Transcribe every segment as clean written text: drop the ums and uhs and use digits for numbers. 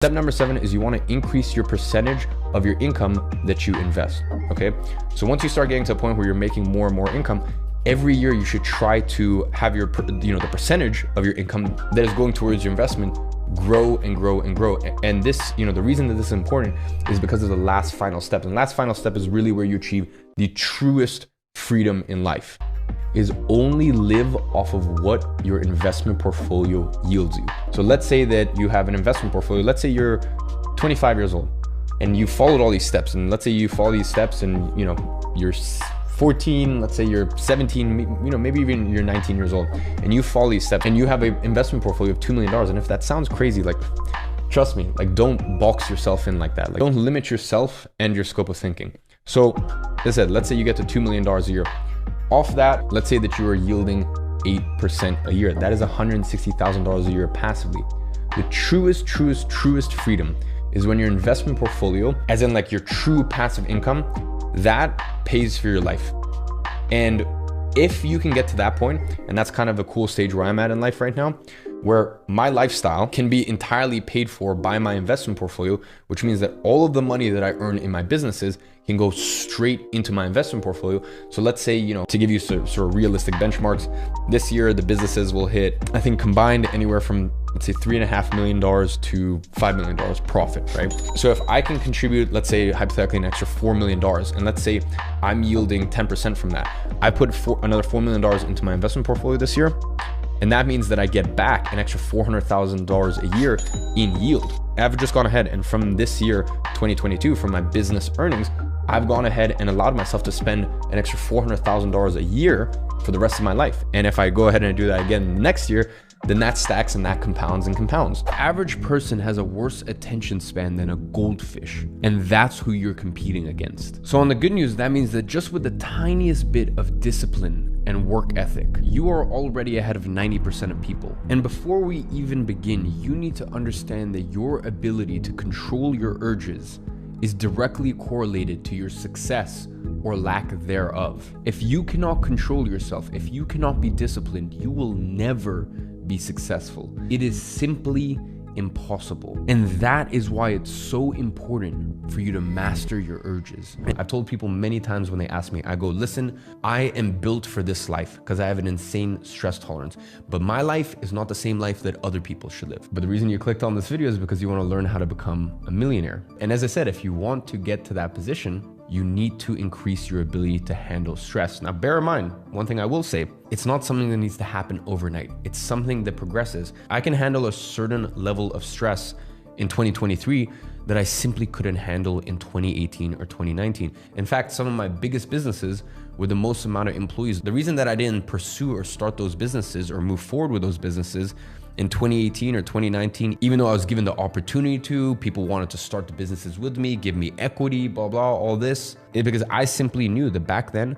Step number 7 is you want to increase your percentage of your income that you invest, okay? So once you start getting to a point where you're making more and more income, every year you should try to have your, the percentage of your income that is going towards your investment grow and grow and grow. And this, the reason that this is important is because of the last final step. And the last final step is really where you achieve the truest freedom in life, is only live off of what your investment portfolio yields you. So let's say that you have an investment portfolio. Let's say you're 25 years old and you followed all these steps. And let's say you follow these steps and you're 14, let's say you're 17, maybe even you're 19 years old, and you follow these steps and you have an investment portfolio of $2 million. And if that sounds crazy, trust me, don't box yourself in like that. Don't limit yourself and your scope of thinking. So as I said, let's say you get to $2 million a year. Off that, let's say that you are yielding 8% a year. That is $160,000 a year passively. The truest freedom is when your investment portfolio, as in your true passive income, that pays for your life. And if you can get to that point, and that's kind of a cool stage where I'm at in life right now, where my lifestyle can be entirely paid for by my investment portfolio, which means that all of the money that I earn in my businesses can go straight into my investment portfolio. So let's say, to give you sort of realistic benchmarks, this year the businesses will hit, I think combined anywhere from, let's say $3.5 million to $5 million profit, right? So if I can contribute, let's say hypothetically an extra $4 million, and let's say I'm yielding 10% from that, I put another $4 million into my investment portfolio this year. And that means that I get back an extra $400,000 a year in yield. I've just gone ahead and from this year, 2022, from my business earnings, I've gone ahead and allowed myself to spend an extra $400,000 a year for the rest of my life. And if I go ahead and do that again next year, then that stacks and that compounds and compounds. The average person has a worse attention span than a goldfish, and that's who you're competing against. So on the good news, that means that just with the tiniest bit of discipline and work ethic, you are already ahead of 90% of people. And before we even begin, you need to understand that your ability to control your urges is directly correlated to your success or lack thereof. If you cannot control yourself, if you cannot be disciplined, you will never be successful. It is simply impossible. And that is why it's so important for you to master your urges. I've told people many times when they ask me, I go, listen, I am built for this life because I have an insane stress tolerance, but my life is not the same life that other people should live. But the reason you clicked on this video is because you want to learn how to become a millionaire. And as I said, if you want to get to that position, you need to increase your ability to handle stress. Now, bear in mind, one thing I will say, it's not something that needs to happen overnight. It's something that progresses. I can handle a certain level of stress in 2023 that I simply couldn't handle in 2018 or 2019. In fact, some of my biggest businesses with the most amount of employees, the reason that I didn't pursue or start those businesses or move forward with those businesses in 2018 or 2019, even though I was given the opportunity to, people wanted to start the businesses with me, give me equity, blah, blah, all this, is because I simply knew that back then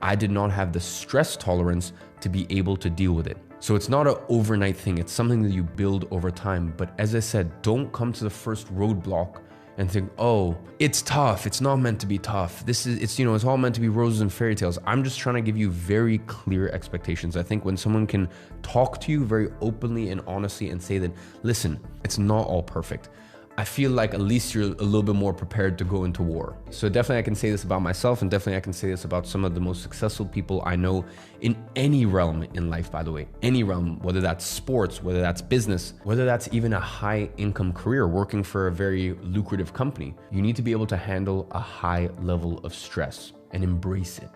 I did not have the stress tolerance to be able to deal with it. So it's not an overnight thing. It's something that you build over time. But as I said, don't come to the first roadblock and think, oh, it's tough. It's not meant to be tough. It's all meant to be roses and fairy tales. I'm just trying to give you very clear expectations. I think when someone can talk to you very openly and honestly and say that, listen, it's not all perfect, I feel like at least you're a little bit more prepared to go into war. So definitely I can say this about myself, and definitely I can say this about some of the most successful people I know in any realm in life, by the way. Any realm, whether that's sports, whether that's business, whether that's even a high income career, working for a very lucrative company. You need to be able to handle a high level of stress and embrace it.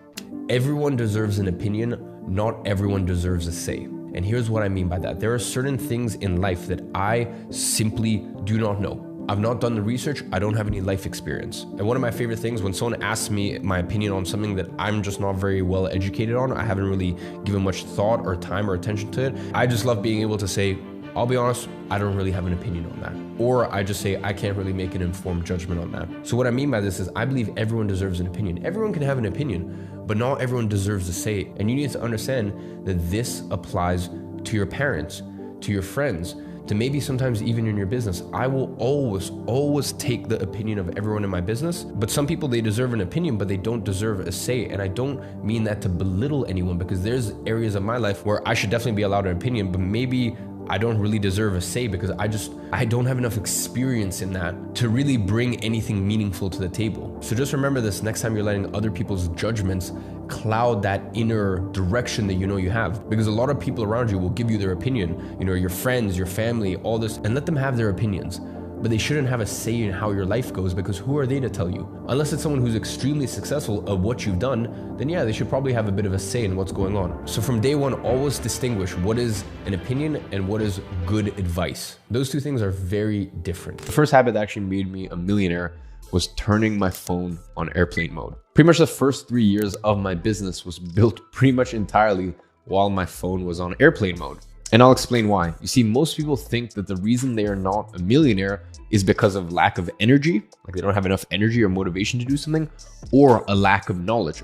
Everyone deserves an opinion, not everyone deserves a say. And here's what I mean by that. There are certain things in life that I simply do not know. I've not done the research. I don't have any life experience. And one of my favorite things when someone asks me my opinion on something that I'm just not very well educated on, I haven't really given much thought or time or attention to it, I just love being able to say, I'll be honest, I don't really have an opinion on that. Or I just say, I can't really make an informed judgment on that. So what I mean by this is I believe everyone deserves an opinion. Everyone can have an opinion, but not everyone deserves a say. And you need to understand that this applies to your parents, to your friends, to maybe sometimes even in your business. I will always take the opinion of everyone in my business, but some people, they deserve an opinion, but they don't deserve a say. And I don't mean that to belittle anyone, because there's areas of my life where I should definitely be allowed an opinion, but maybe I don't really deserve a say because I don't have enough experience in that to really bring anything meaningful to the table. So just remember this next time you're letting other people's judgments cloud that inner direction that you know you have, because a lot of people around you will give you their opinion, your friends, your family, all this, and let them have their opinions. But they shouldn't have a say in how your life goes, because who are they to tell you? Unless it's someone who's extremely successful at what you've done, then yeah, they should probably have a bit of a say in what's going on. So from day one, always distinguish what is an opinion and what is good advice. Those two things are very different. The first habit that actually made me a millionaire was turning my phone on airplane mode. Pretty much the first 3 years of my business was built pretty much entirely while my phone was on airplane mode. And I'll explain why. You see, most people think that the reason they are not a millionaire is because of lack of energy, like they don't have enough energy or motivation to do something, or a lack of knowledge,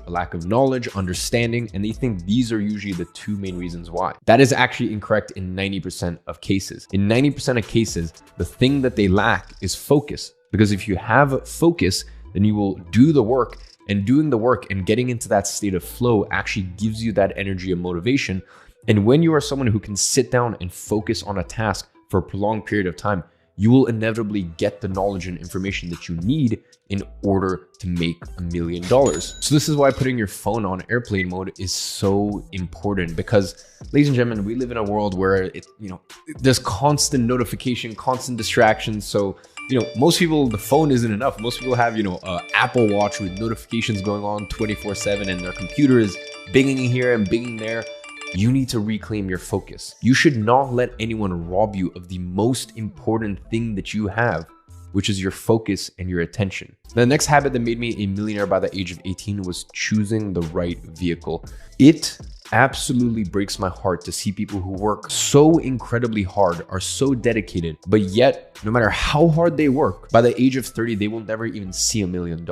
understanding, and they think these are usually the two main reasons why. That is actually incorrect in 90% of cases. In 90% of cases, the thing that they lack is focus, because if you have focus, then you will do the work, and doing the work and getting into that state of flow actually gives you that energy and motivation. And when you are someone who can sit down and focus on a task for a prolonged period of time, you will inevitably get the knowledge and information that you need in order to make $1 million. So this is why putting your phone on airplane mode is so important, because ladies and gentlemen, we live in a world where there's constant notification, constant distractions. So most people, the phone isn't enough. Most people have, an Apple Watch with notifications going on 24/7, and their computer is binging here and binging there. You need to reclaim your focus. You should not let anyone rob you of the most important thing that you have, which is your focus and your attention. The next habit that made me a millionaire by the age of 18 was choosing the right vehicle. It absolutely breaks my heart to see people who work so incredibly hard, are so dedicated, but yet no matter how hard they work, by the age of 30, they will never even see $1 million.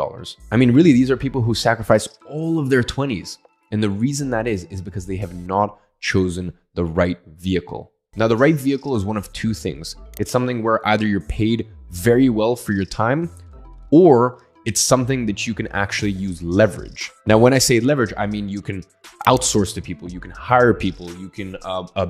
I mean, really, these are people who sacrifice all of their 20s. And the reason that is because they have not chosen the right vehicle. Now, the right vehicle is one of two things. It's something where either you're paid very well for your time, or it's something that you can actually use leverage. Now, when I say leverage, I mean you can outsource to people, you can hire people, you can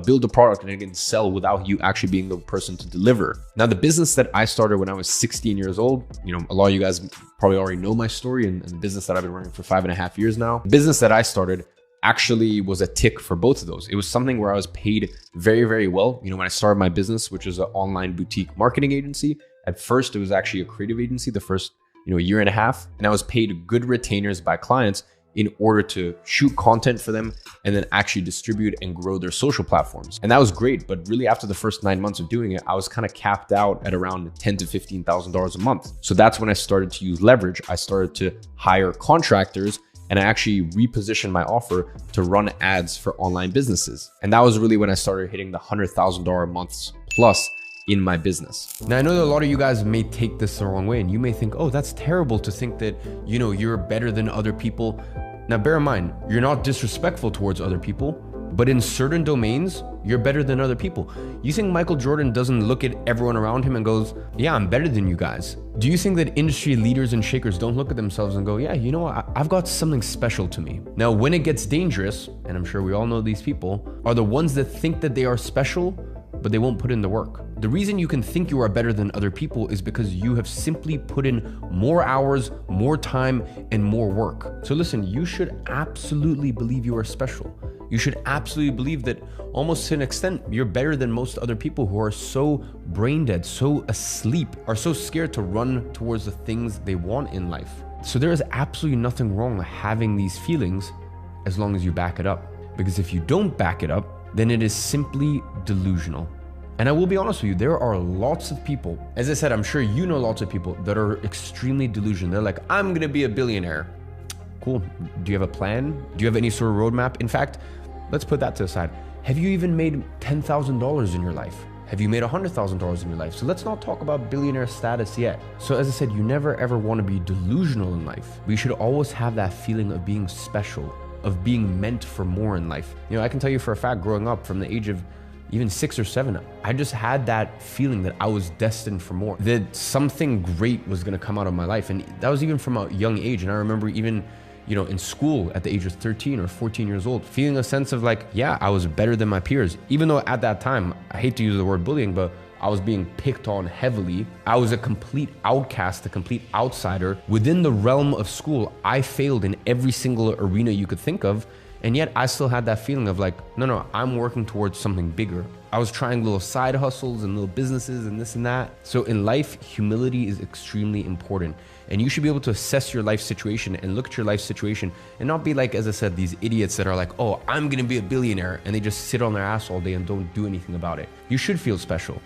build a product and it can sell without you actually being the person to deliver. Now, the business that I started when I was 16 years old, a lot of you guys probably already know my story, and the business that I've been running for 5.5 years now. The business that I started actually was a tick for both of those. It was something where I was paid very, very well. When I started my business, which is an online boutique marketing agency, at first it was actually a creative agency, the first year and a half, and I was paid good retainers by clients in order to shoot content for them and then actually distribute and grow their social platforms. And that was great, but really after the first 9 months of doing it, I was kind of capped out at around $10,000 to $15,000 a month. So that's when I started to use leverage. I started to hire contractors, and I actually repositioned my offer to run ads for online businesses. And that was really when I started hitting the $100,000 months plus in my business. Now, I know that a lot of you guys may take this the wrong way, and you may think, oh, that's terrible to think that, you're better than other people. Now, bear in mind, you're not disrespectful towards other people, but in certain domains, you're better than other people. You think Michael Jordan doesn't look at everyone around him and goes, yeah, I'm better than you guys? Do you think that industry leaders and shakers don't look at themselves and go, yeah, you know what? I've got something special to me? Now, when it gets dangerous, and I'm sure we all know these people, are the ones that think that they are special, but they won't put in the work. The reason you can think you are better than other people is because you have simply put in more hours, more time, and more work. So listen, you should absolutely believe you are special. You should absolutely believe that almost to an extent, you're better than most other people who are so brain dead, so asleep, are so scared to run towards the things they want in life. So there is absolutely nothing wrong with having these feelings as long as you back it up. Because if you don't back it up, then it is simply delusional. And I will be honest with you, there are lots of people, as I said, I'm sure you know lots of people that are extremely delusional. They're like, I'm gonna be a billionaire. Cool, do you have a plan? Do you have any sort of roadmap? In fact, let's put that to the side. Have you even made $10,000 in your life? Have you made $100,000 in your life? So let's not talk about billionaire status yet. So as I said, you never ever wanna be delusional in life. We should always have that feeling of being special, of being meant for more in life. I can tell you for a fact, growing up from the age of even 6 or 7, I just had that feeling that I was destined for more, that something great was gonna come out of my life. And that was even from a young age. And I remember even, in school at the age of 13 or 14 years old, feeling a sense of like, yeah, I was better than my peers. Even though at that time, I hate to use the word bullying, but I was being picked on heavily. I was a complete outcast, a complete outsider. Within the realm of school, I failed in every single arena you could think of. And yet I still had that feeling of like, no, I'm working towards something bigger. I was trying little side hustles and little businesses and this and that. So in life, humility is extremely important. And you should be able to assess your life situation and look at your life situation and not be like, as I said, these idiots that are like, oh, I'm gonna be a billionaire, and they just sit on their ass all day and don't do anything about it. You should feel special.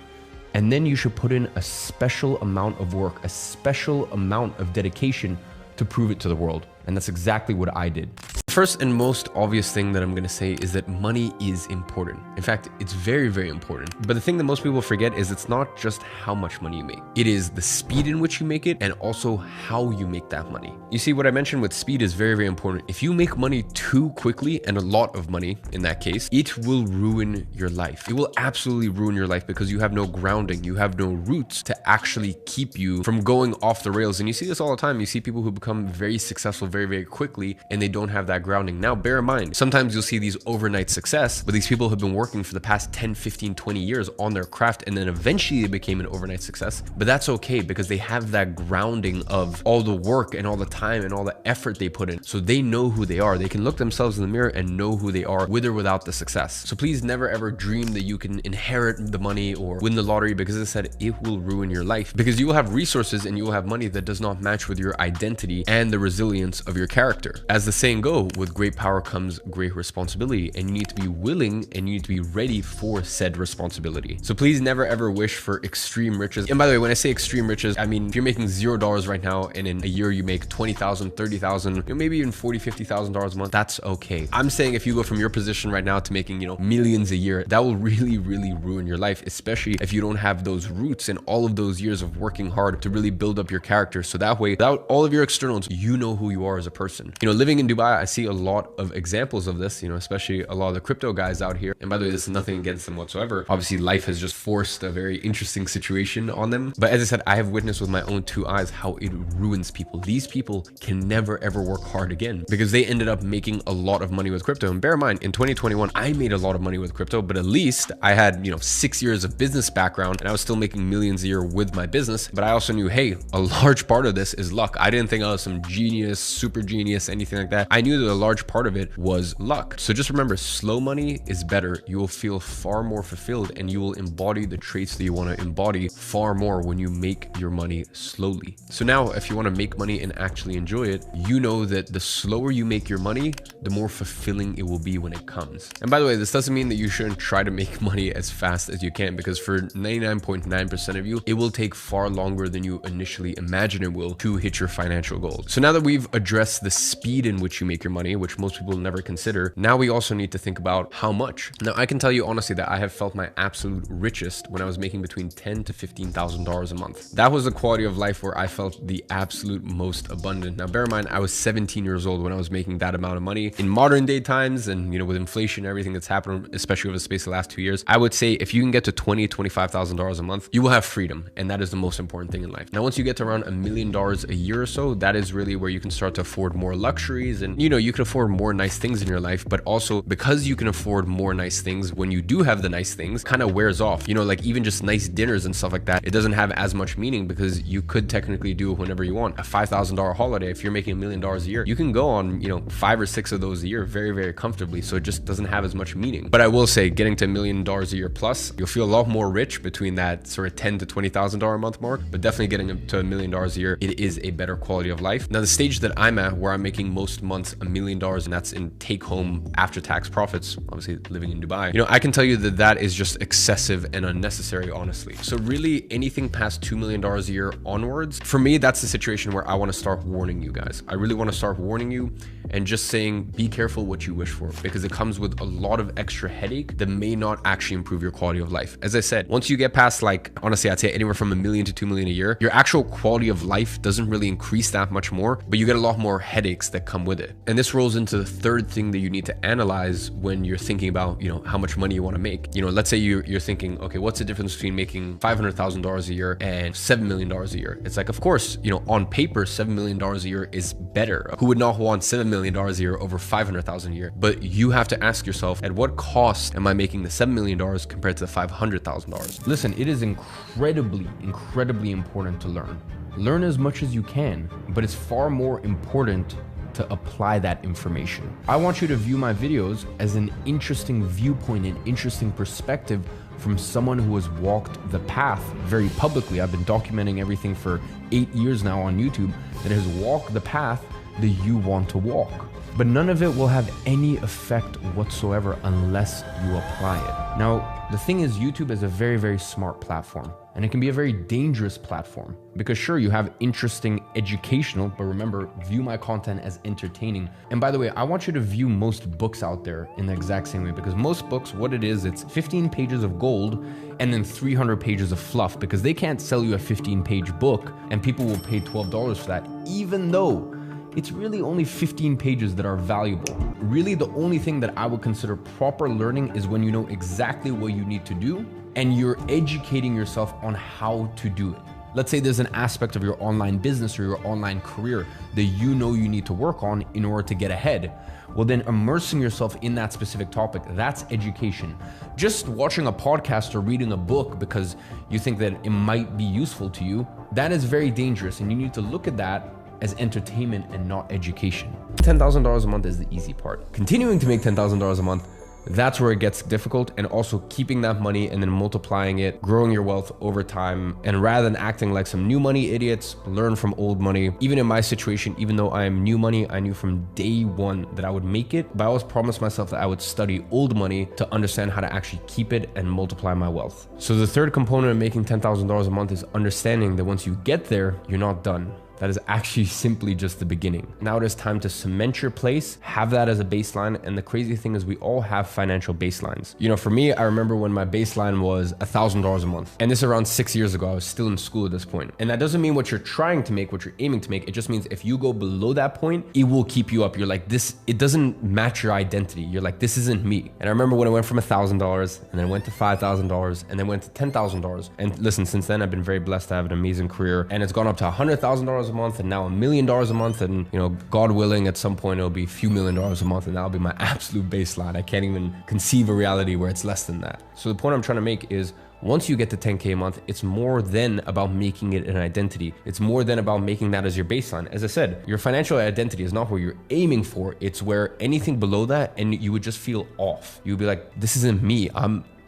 And then you should put in a special amount of work, a special amount of dedication to prove it to the world. And that's exactly what I did. First and most obvious thing that I'm gonna say is that money is important. In fact, it's very, very important. But the thing that most people forget is it's not just how much money you make. It is the speed in which you make it and also how you make that money. You see, what I mentioned with speed is very, very important. If you make money too quickly, and a lot of money in that case, it will ruin your life. It will absolutely ruin your life because you have no grounding, you have no roots to actually keep you from going off the rails. And you see this all the time. You see people who become very successful very, very quickly and they don't have that grounding. Now, bear in mind, sometimes you'll see these overnight success, but these people have been working for the past 10, 15, 20 years on their craft, and then eventually they became an overnight success. But that's okay because they have that grounding of all the work and all the time and all the effort they put in. So they know who they are. They can look themselves in the mirror and know who they are with or without the success. So please never ever dream that you can inherit the money or win the lottery, because as I said, it will ruin your life, because you will have resources and you will have money that does not match with your identity and the resilience of your character. As the saying goes, with great power comes great responsibility, and you need to be willing and you need to be ready for said responsibility. So please never ever wish for extreme riches. And by the way, when I say extreme riches, I mean, if you're making $0 right now and in a year you make 20,000, 30,000, maybe even 40, $50,000 a month, that's okay. I'm saying if you go from your position right now to making, millions a year, that will really, really ruin your life, especially if you don't have those roots and all of those years of working hard to really build up your character. So that way, without all of your externals, you know who you are as a person. Living in Dubai, I see a lot of examples of this, especially a lot of the crypto guys out here. And by the way, this is nothing against them whatsoever. Obviously, life has just forced a very interesting situation on them. But as I said, I have witnessed with my own two eyes how it ruins people. These people can never ever work hard again because they ended up making a lot of money with crypto. And bear in mind, in 2021, I made a lot of money with crypto, but at least I had, 6 years of business background and I was still making millions a year with my business. But I also knew, hey, a large part of this is luck. I didn't think I was some genius, super genius, anything like that. I knew that a large part of it was luck. So just remember, slow money is better. You will feel far more fulfilled and you will embody the traits that you want to embody far more when you make your money slowly. So now if you want to make money and actually enjoy it, you know that the slower you make your money, the more fulfilling it will be when it comes. And by the way, this doesn't mean that you shouldn't try to make money as fast as you can, because for 99.9% of you, it will take far longer than you initially imagine it will to hit your financial goals. So now that we've addressed the speed in which you make your money, which most people never consider, now we also need to think about how much. Now, I can tell you honestly that I have felt my absolute richest when I was making between $10,000 to $15,000 a month. That was the quality of life where I felt the absolute most abundant. Now, bear in mind, I was 17 years old when I was making that amount of money. In modern day times, and with inflation, everything that's happened, especially over the space of the last 2 years, I would say if you can get to $20,000, $25,000 a month, you will have freedom. And that is the most important thing in life. Now, once you get to around $1 million a year or so, that is really where you can start to afford more luxuries, and you can afford more nice things in your life. But also, because you can afford more nice things, when you do have the nice things, kind of wears off. Like even just nice dinners and stuff like that, it doesn't have as much meaning because you could technically do it whenever you want. A $5,000 holiday, if you're making $1 million a year, you can go on 5 or 6 of those a year very, very comfortably. So it just doesn't have as much meaning. But I will say, getting to $1 million a year plus, you'll feel a lot more rich between that sort of $10,000 to $20,000 a month mark. But definitely getting to $1 million a year, it is a better quality of life. Now, the stage that I'm at, where I'm making most months $1 million, and that's in take home after tax profits, obviously living in Dubai, I can tell you that that is just excessive and unnecessary, honestly. So really, anything past $2 million a year onwards, for me, that's the situation where I want to start warning you guys. I really want to start warning you and just saying, be careful what you wish for, because it comes with a lot of extra headache that may not actually improve your quality of life. As I said, once you get past, honestly, I'd say anywhere from $1 million to $2 million a year, your actual quality of life doesn't really increase that much more, but you get a lot more headaches that come with it. And this this rolls into the third thing that you need to analyze when you're thinking about, how much money you want to make. Let's say you're thinking, okay, what's the difference between making $500,000 a year and $7 million a year? It's like, of course, on paper, $7 million a year is better. Who would not want $7 million a year over $500,000 a year? But you have to ask yourself, at what cost am I making the $7 million compared to the $500,000? Listen, it is incredibly important to learn. Learn as much as you can, but it's far more important to apply that information. I want you to view my videos as an interesting viewpoint, an interesting perspective from someone who has walked the path very publicly. I've been documenting everything for 8 years now on YouTube that has walked the path that you want to walk. But none of it will have any effect whatsoever unless you apply it. Now, the thing is, YouTube is a very smart platform, and it can be a very dangerous platform because sure, you have interesting educational, but remember, view my content as entertaining. And by the way, I want you to view most books out there in the exact same way, because most books, what it is, it's 15 pages of gold and then 300 pages of fluff, because they can't sell you a 15-page book and people will pay $12 for that, even though it's really only 15 pages that are valuable. Really, the only thing that I would consider proper learning is when you know exactly what you need to do and you're educating yourself on how to do it. Let's say there's an aspect of your online business or your online career that you need to work on in order to get ahead. Well, then immersing yourself in that specific topic, that's education. Just watching a podcast or reading a book because you think that it might be useful to you, that is very dangerous, and you need to look at that as entertainment and not education. $10,000 a month is the easy part. Continuing to make $10,000 a month, that's where it gets difficult, and also keeping that money and then multiplying it, growing your wealth over time. And rather than acting like some new money idiots, learn from old money. Even in my situation, even though I am new money, I knew from day one that I would make it, but I always promised myself that I would study old money to understand how to actually keep it and multiply my wealth. So the third component of making $10,000 a month is understanding that once you get there, you're not done. That is actually simply just the beginning. Now it is time to cement your place, have that as a baseline. And the crazy thing is we all have financial baselines. For me, I remember when my baseline was $1,000 a month. And this is around 6 years ago. I was still in school at this point. And that doesn't mean what you're trying to make, what you're aiming to make. It just means if you go below that point, it will keep you up. You're like, it doesn't match your identity. You're like, this isn't me. And I remember when I went from $1,000 and then went to $5,000 and then went to $10,000. And listen, since then I've been very blessed to have an amazing career, and it's gone up to $100,000 a month and now $1 million a month. And God willing, at some point it'll be a few $1 million a month, and that'll be my absolute baseline. I can't even conceive a reality where it's less than that. So the point I'm trying to make is, once you get to 10K a month, it's more than about making it an identity. It's more than about making that as your baseline. As I said, your financial identity is not where you're aiming for. It's where anything below that, and you would just feel off. You would be like, this isn't me.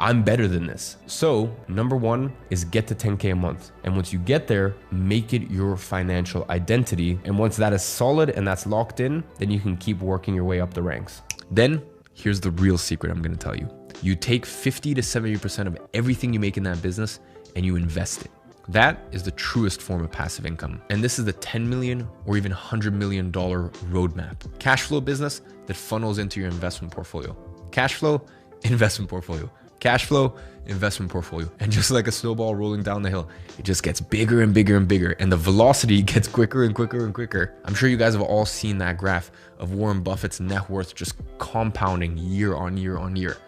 I'm better than this. So number one is get to 10K a month. And once you get there, make it your financial identity. And once that is solid and that's locked in, then you can keep working your way up the ranks. Then here's the real secret I'm gonna tell you. You take 50 to 70% of everything you make in that business and you invest it. That is the truest form of passive income. And this is the $10 million or even $100 million roadmap. Cash flow business that funnels into your investment portfolio. Cash flow, investment portfolio. Cash flow, investment portfolio. And just like a snowball rolling down the hill, it just gets bigger and bigger and bigger, and the velocity gets quicker and quicker and quicker. I'm sure you guys have all seen that graph of Warren Buffett's net worth just compounding year on year on year,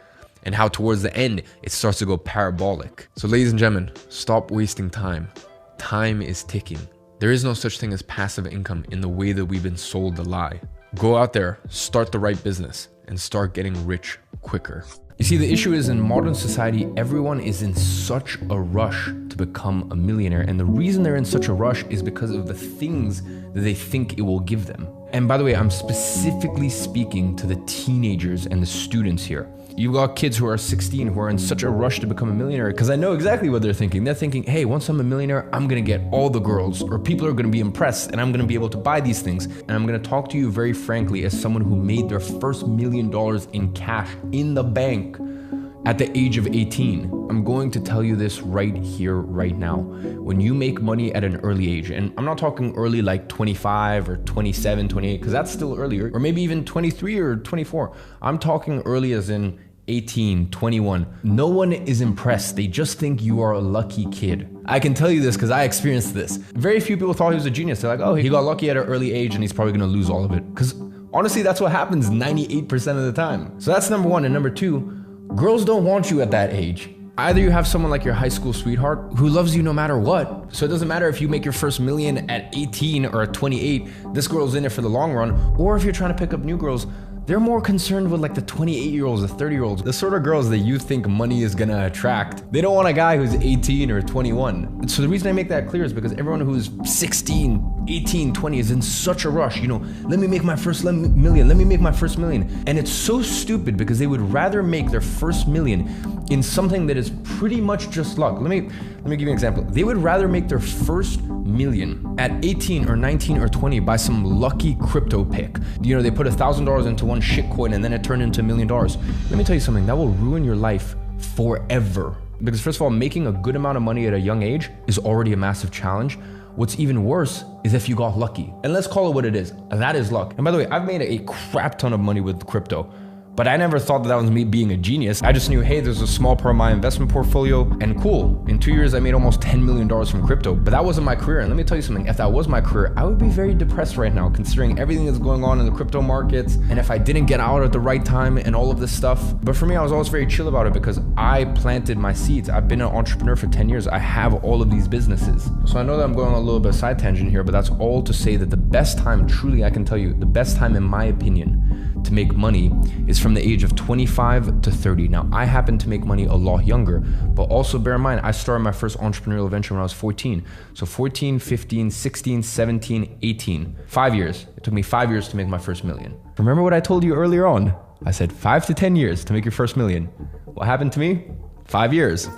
and how towards the end, it starts to go parabolic. So ladies and gentlemen, stop wasting time. Time is ticking. There is no such thing as passive income in the way that we've been sold the lie. Go out there, start the right business, and start getting rich quicker. You see, the issue is in modern society, everyone is in such a rush to become a millionaire. And the reason they're in such a rush is because of the things that they think it will give them. And by the way, I'm specifically speaking to the teenagers and the students here. You've got kids who are 16 who are in such a rush to become a millionaire, because I know exactly what they're thinking. They're thinking, hey, once I'm a millionaire, I'm gonna get all the girls, or people are gonna be impressed, and I'm gonna be able to buy these things. And I'm gonna talk to you very frankly as someone who made their first $1 million in cash in the bank at the age of 18. I'm going to tell you this right here, right now. When you make money at an early age, and I'm not talking early like 25 or 27, 28, because that's still earlier, or maybe even 23 or 24. I'm talking early as in 18, 21. No one is impressed. They just think you are a lucky kid. I can tell you this because I experienced this. Very few people thought he was a genius. They're like, oh, he got lucky at an early age and he's probably gonna lose all of it. Because Honestly, that's what happens 98% of the time. So that's number one. And number two, girls don't want you at that age. Either you have someone like your high school sweetheart who loves you no matter what. So it doesn't matter if you make your first million at 18 or at 28, this girl's in it for the long run. Or if you're trying to pick up new girls, they're more concerned with like the 28-year-olds, the 30-year-olds, the sort of girls that you think money is gonna attract. They don't want a guy who's 18 or 21. So the reason I make that clear is because everyone who's 16, 18, 20 is in such a rush. You know, let me make my first million, let me make my first million. And it's so stupid because they would rather make their first million in something that is pretty much just luck. Let me give you an example. They would rather make their first million at 18 or 19 or 20 by some lucky crypto pick. You know, they put $1,000 into one shitcoin and then it turned into $1 million. Let me tell you something, that will ruin your life forever. Because first of all, making a good amount of money at a young age is already a massive challenge. What's even worse is if you got lucky. And let's call it what it is. That is luck. And by the way, I've made a crap ton of money with crypto. But I never thought that was me being a genius. I just knew, hey, there's a small part of my investment portfolio and cool. In 2 years, I made almost $10 million from crypto, but that wasn't my career. And let me tell you something, if that was my career, I would be very depressed right now considering everything that's going on in the crypto markets. And if I didn't get out at the right time and all of this stuff. But for me, I was always very chill about it because I planted my seeds. I've been an entrepreneur for 10 years. I have all of these businesses. So I know that I'm going on a little bit of side tangent here, but that's all to say that the best time, truly, I can tell you, the best time in my opinion, to make money is from the age of 25 to 30. Now, I happen to make money a lot younger, but also bear in mind, I started my first entrepreneurial venture when I was 14. So 14, 15, 16, 17, 18, 5 years. It took me 5 years to make my first million. Remember what I told you earlier on? I said 5 to 10 years to make your first million. What happened to me? 5 years.